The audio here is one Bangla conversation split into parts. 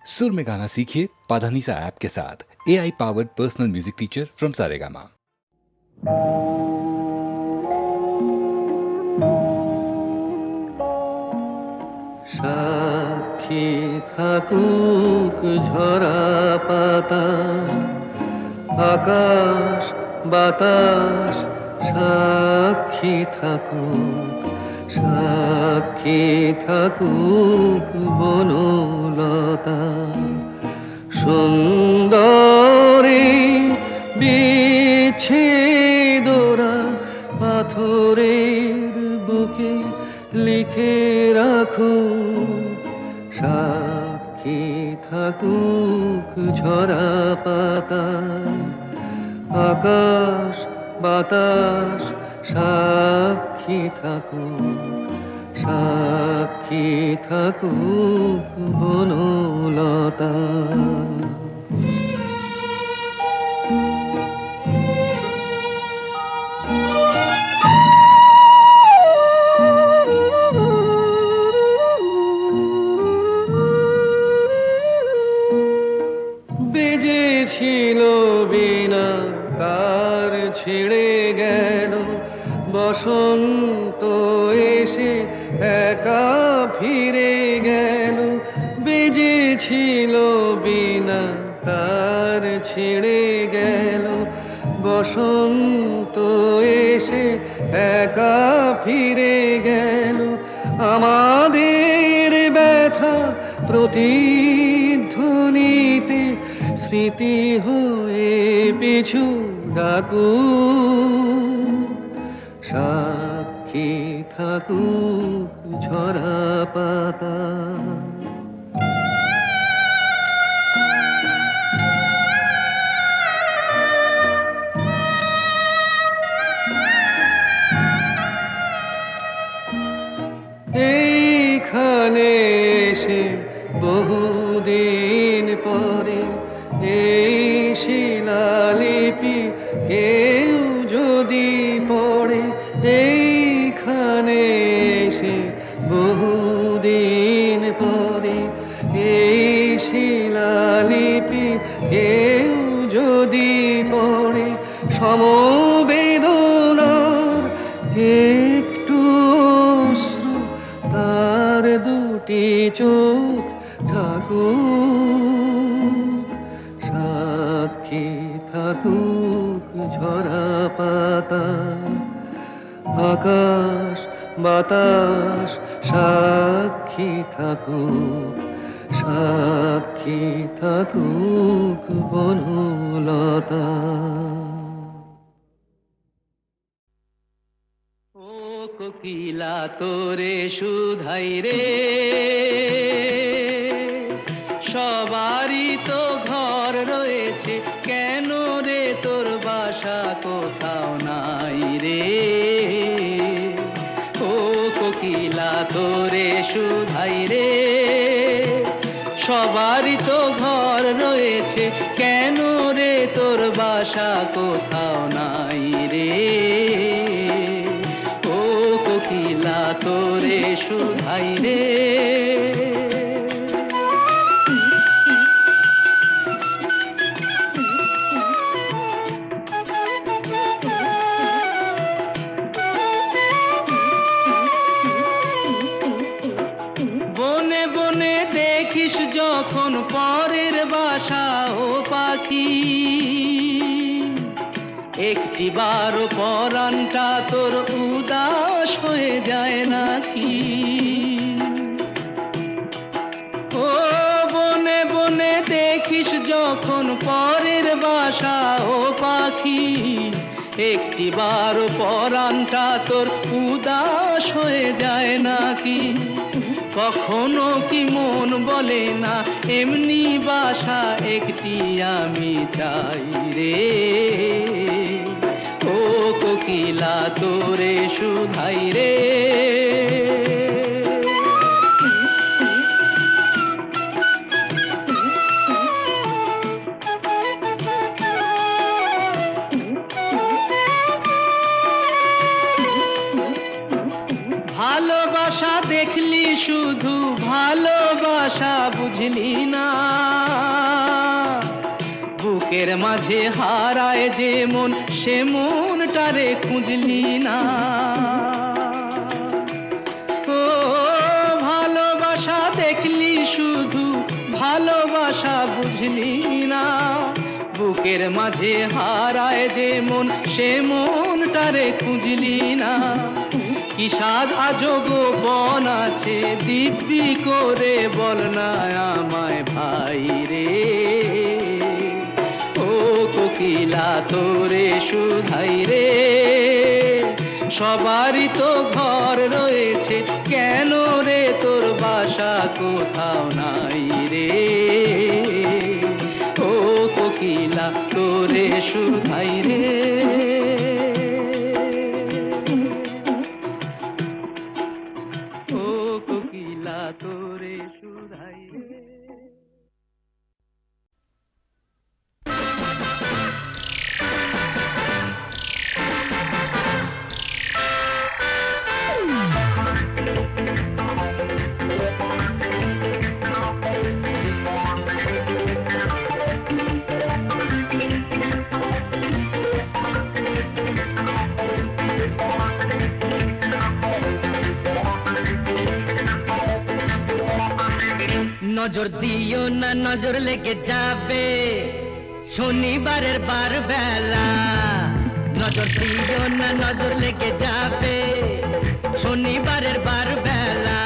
सुर में गाना सीखिए पाधानीसा ऐप के साथ। AI powered personal music teacher from Saregama. সাক্ষী থাকুক ঝরা পাতা, আকাশ বাতাস সাক্ষী থাকুক, সাক্ষী থাকুক বনলতা। সুন্দরী বিচ্ছেদরা পাথরের বুকে লিখে রাখুক, সাক্ষী থাকুক ঝরা পাতা, আকাশ বাতাস সাক্ষী থাকুক, সাক্ষী থাকুক বনলতা। বেজেছিল বিনা তার ছিঁড়ে গেল, বসন্ত এসে একা ফিরে গেল। বেজেছিল বিনা তার ছিঁড়ে গেল, বসন্ত এসে একা ফিরে গেল। আমাদের ব্যথা প্রতিধ্বনিতে স্মৃতি হয়ে পিছু ডাকুক, সাক্ষী থাকুক ঝরা পাতা। এইখানে এসে বহুদিন পরে এই শিলালিপি কেউ যদি পড়ে, এইখানে এসে বহুদিন পরে এই শিলালিপি কেউ যদি পড়ে, সমবেদনার একটু অশ্রু তার দুটি চোখ ঠাকুর, সাক্ষী থাকুক ঝরা পাতা, আকাশ বাতাস সাক্ষী থাকুক, সাক্ষী থাকুক বনলতা। ও কোকিলা তোরে শুধাই রে, সবারই তো ঘর রয়েছে, কেন রে তোর বাসা কোথাও নাই রে। ও কোকিলা তোরে শুধাই রে, সবারই তো ঘর রয়েছে, কেন রে তোর বাসা কোথাও নাই রে। ও কোকিলা তোরে শুধাই রে। বনে বনে দেখিস যখন পরের বাসা ও পাখি, একটি বার পরানটা তোর উদাস হয়ে যায় নাকি। ও বনে বনে দেখিস যখন পরের বাসা ও পাখি, একটি বার পরানটা তোর উদাস হয়ে যায় নাকি। কখনো কি মন বলে না এমনি বাসা একটি আমি চাই রে। ও কোকিলা তোরে শুধাই রে। ভালোবাসা দেখলি শুধু ভালোবাসা বুঝলি না, না, বুকের মাঝে হারায় যে মন সে মনটারে খুঁজলি না। ও ভালোবাসা দেখলি শুধু ভালোবাসা বুঝলি না, বুকের মাঝে হারায় যে মন সে মনটারে খুঁজলি না। কি স্বাদ আজো গোপন আছে দিব্যি করে বল না আমায় ভাই রে। ও কোকিলা তোরে শুধাই রে, সবারই তো ঘর রয়েছে কেন রে তোর বাসা কোথাও নাই রে। ও কোকিলা তোরে শুধাই রে। ও কোকিলা তোরে শুধাই রে। নজর দিও না নজর লেগে যাবে শনিবারের বার বেলা। নজর দিও না নজর লেগে যাবে শনিবারের বার বেলা।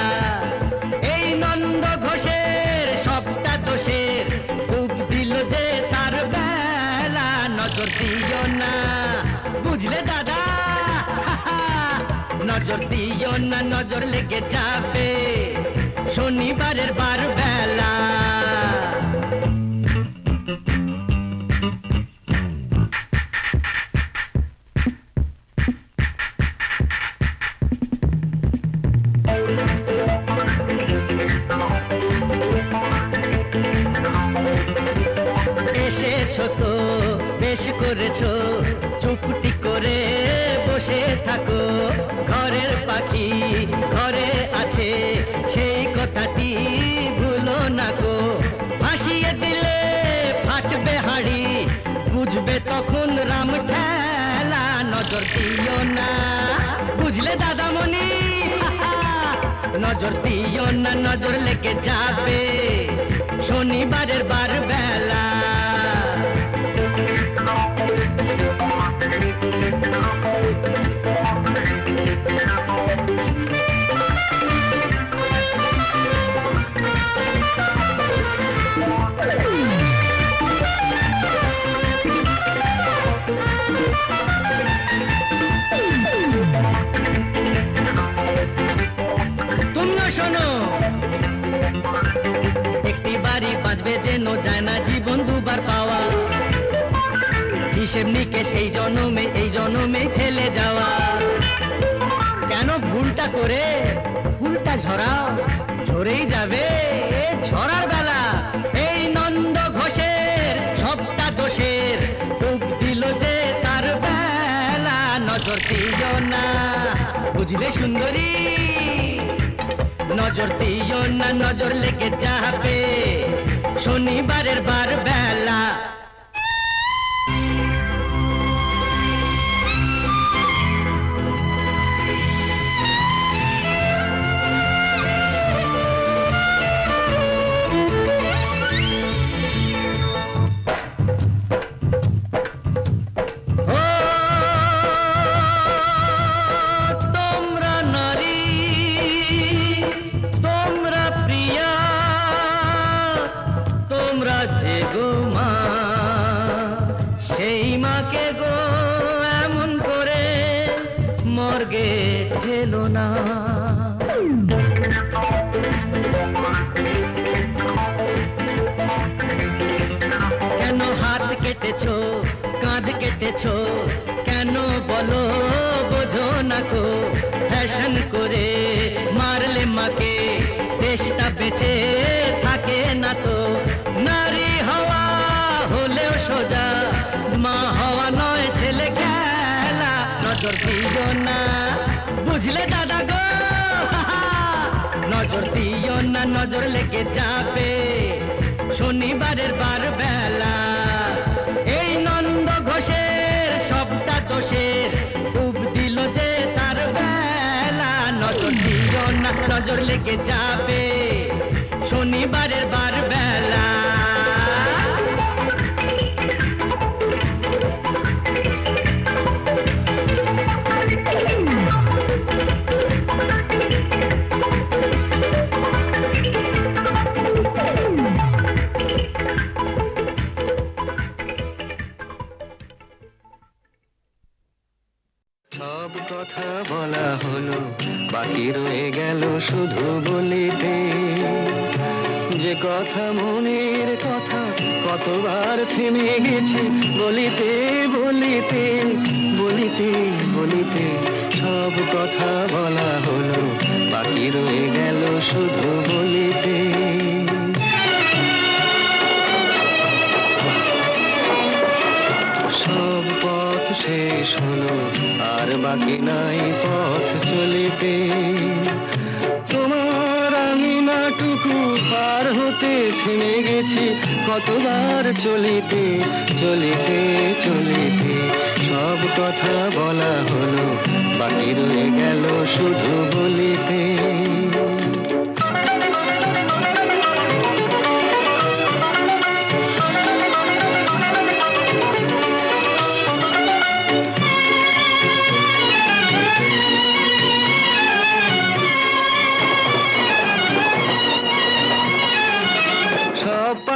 এই নন্দ ঘোষের সবটা দোষের ডুব দিল যে তার বেলা। নজর দিও না বুঝলে দাদা, নজর দিও না নজর লেগে যাবে শনিবারের বার বেলা। এসেছো তো বেশ করেছো, চুপটি করে বসে থাকো। ঘরের পাখি ঘরে আছে সেই কথাটি ভুলো না গো। ভাসিয়ে দিলে ফাটবে হাড়ি বুঝবে তখন রাম ঠেলা। নজর দিও না বুঝলে দাদামণি, নজর দিও না নজর লেগে যাবে শনিবারের বার বেলা। তুমিও শোনো, একটি বাড়ি বাঁচবে যেন যায় না জীবন দুবার পাওয়া। হিসেব নিকেশ এই জনমে ফেলে যাওয়া। কেন ভুলটা করে ফুলটা ঝরাও, ঝরেই যাবে ঝরার বেলা। এই নন্দ ঘোষের সবটা দোষের ডুব দিল যে তার বেলা। নজর দিও না বুঝলে সুন্দরী, নজর দিও না নজর লেগে যাবে শনিবারের বার বেলা। মর্গে ঠেলো না। কেন হাত কেটেছো কাঁধ কেটেছো কেন বলো বোঝো না কো। ফ্যাশন করে মারলে মাকে দেশটা বেঁচে থাকে না তো। নারী হওয়া হলেও সোজা, মা হওয়া নয় ছেলে খেলা। নজর দিও না বুঝলে দাদা গো, নজর দিও না নজর লেগে যাবে শনিবারের বার বেলা এই নন্দ ঘোষের সবটা দোষের খুব দিল যে তার বেলা নজর দিও না নজর লেগে যাবে শনিবারের বার বেলা সব কথা বলা হলো বাকি রয়ে গেল শুধু বলিতে যে কথা মনের কথা কতবার থেমে গেছে বলিতে বলিতে বলিতে বলিতে সব কথা বলা হলো বাকি রয়ে গেল শুধু বলিতে সব পথ শেষ হলো আর বাকি নাই পথ চলিতে তোমার আঙিনাটুকু পার হতে থেমে গেছি কতবার চলিতে চলিতে চলিতে সব কথা বলা হলো বাকি রয়ে গেল শুধু বলিতে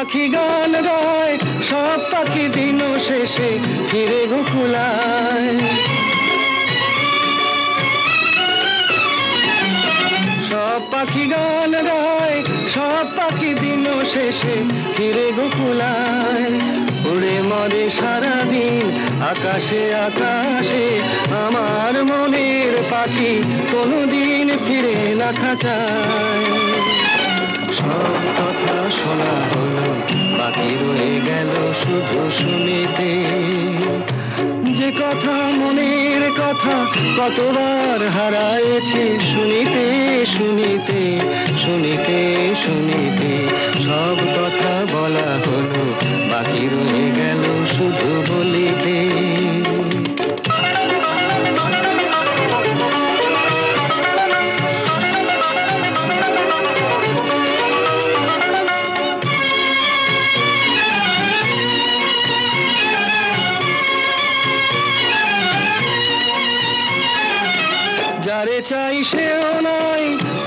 পাখি গান গায় সব পাখি দিন শেষে ফিরে গোকুলায় সব পাখি গান গায় সব পাখি দিন শেষে ফিরে গোকুলায় উড়ে মরে সারাদিন আকাশে আকাশে আমার মনের পাখি কোনোদিন ফিরে না খাঁচায় সব কথা শোনা হলো বাকি রয়ে গেল শুধু শুনিতে যে কথা মনের কথা কতবার হারায়েছি শুনিতে শুনিতে শুনিতে শুনিতে সব কথা বলা হলো বাকি রয়ে গেল শুধু বলিতে যারে চাই সেও নাই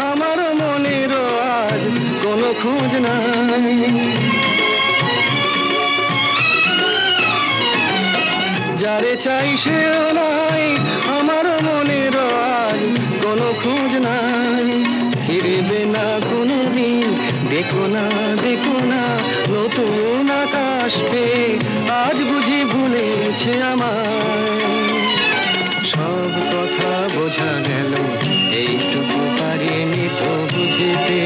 আমার মনেরও আজ কোনো খোঁজ নাই যারে চাই সেও নাই আমার মনেরও আজ কোনো খোঁজ নাই ফিরবে না কোনো দিন দেখো না নতুন আকাশ পেয়ে আজ বুঝি ভুলেছে আমায় সব কথা বোঝা গেল এইটুকু পারিনি তো বুঝিতে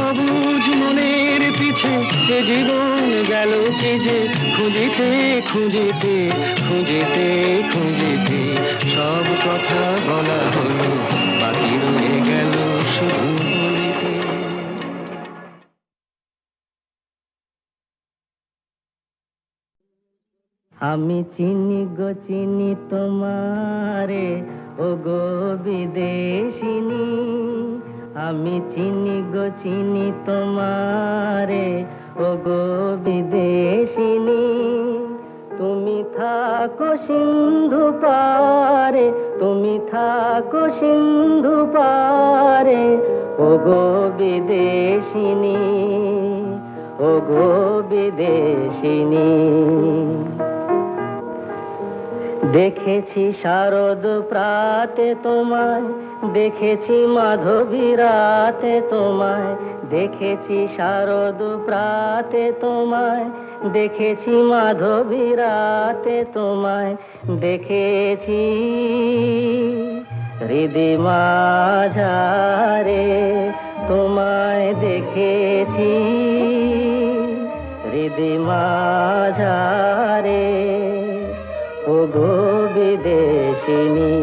অবুঝ মনের পিছে এ জীবন গেল কি যে খুঁজিতে খুঁজিতে খুঁজিতে খুঁজিতে সব কথা বলা হলো বাকি রয়ে গেল শুধু বলিতে আমি চিনি গো চিনি তোমারে ও গো বিদেশিনী আমি চিনি গো চিনি তোমারে ও গো বিদেশিনী তুমি থাকো সিন্ধু পারে তুমি থাকো সিন্ধু পারে ও গো বিদেশিনী ও গো বিদেশিনী দেখেছি শারদ প্রাতে তোমায় দেখেছি মাধবী রাতে তোমায় দেখেছি শারদ প্রাতে তোমায় দেখেছি মাধবী রাতে তোমায় দেখেছি হৃদি মাঝারে তোমায় দেখেছি হৃদি মাঝারে ও গো বিদেশিনী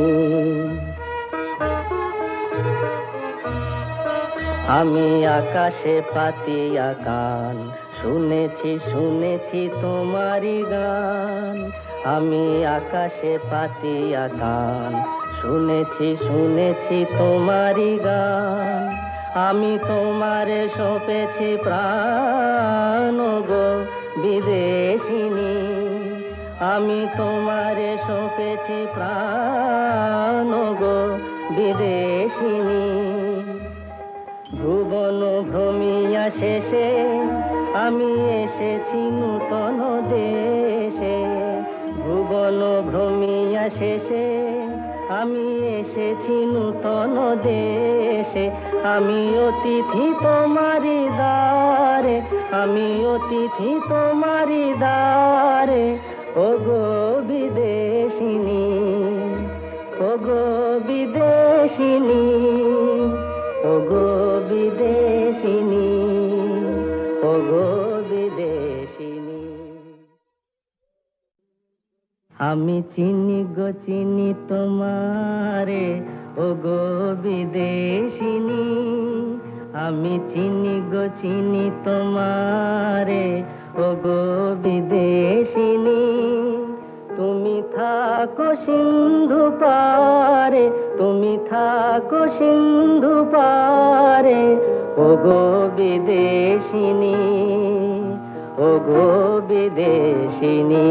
আমি আকাশে পাতিয়া কান, শুনেছি শুনেছি তোমারই গান। আমি আকাশে পাতিয়া কান, শুনেছি শুনেছি তোমারই গান। আমি তোমারে সঁপেছি প্রাণ গো বিদেশিনী, আমি তোমারে সঁপেছি প্রাণ গো বিদেশিনী। ভুবন ভ্রমিয়া শেষে আমি এসেছি নূতন দেশে, ভুবন ভ্রমিয়া শেষে আমি এসেছি নূতন দেশে। আমি অতিথি তোমারি দ্বারে, আমি অতিথি তোমারি দ্বারে, ও গো বিদেশিনী, ও গো বিদেশিনী, ও গো বিদেশিনী, ও গো বিদেশিনী। আমি চিনি গো চিনি তোমারে, ও গো বিদেশিনী। আমি চিনি গো চিনি তোমারে, ও গো বিদেশিনী। তুমি থাকো সিন্ধু পারে, তুমি থাকো সিন্ধু পারে, ও গো বিদেশিনী, ও গো বিদেশিনী।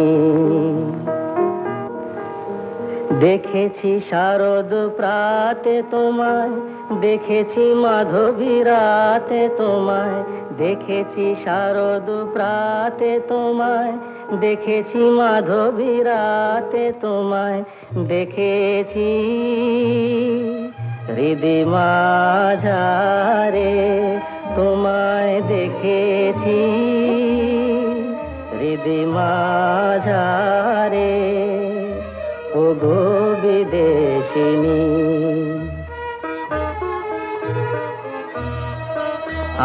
দেখেছি শারদ প্রাতে তোমায়, দেখেছি মাধবী রাতে তোমায়, দেখেছি শারদ প্রাতে তোমায়, দেখেছি মাধবী রাতে তোমায়, দেখেছি হৃদি মাঝারে তোমায়, দেখেছি হৃদি মাঝারে, ও গো বিদেশিনী।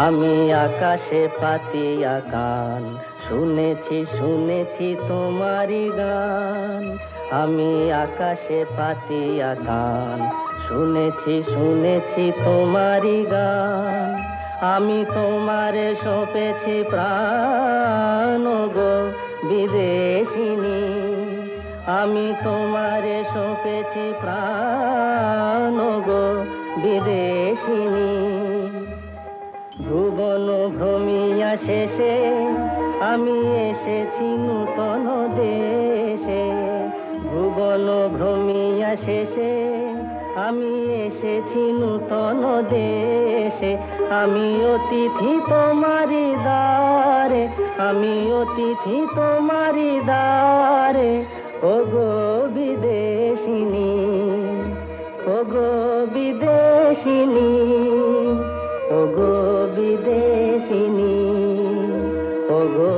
আমি আকাশে পাতিয়া কান, শুনেছি শুনেছি তোমারই গান। আমি আকাশে পাতিয়া কান, শুনেছি শুনেছি তোমারই গান। আমি তোমারে সঁপেছি প্রাণ গো বিদেশিনী, আমি তোমারে সঁপেছি প্রাণ গো বিদেশিনী। ভুবন ভ্রমিয়া শেষে আমি এসেছি নূতন দেশে, ভুবন ভ্রমিয়া শেষে আমি এসেছি নূতন দেশে। আমি অতিথি তোমারি দ্বারে, আমি অতিথি তোমারি দ্বারে, ও গো বিদেশিনী, ও গো বিদেশিনী, ও গো বিদেশিনী, ও গো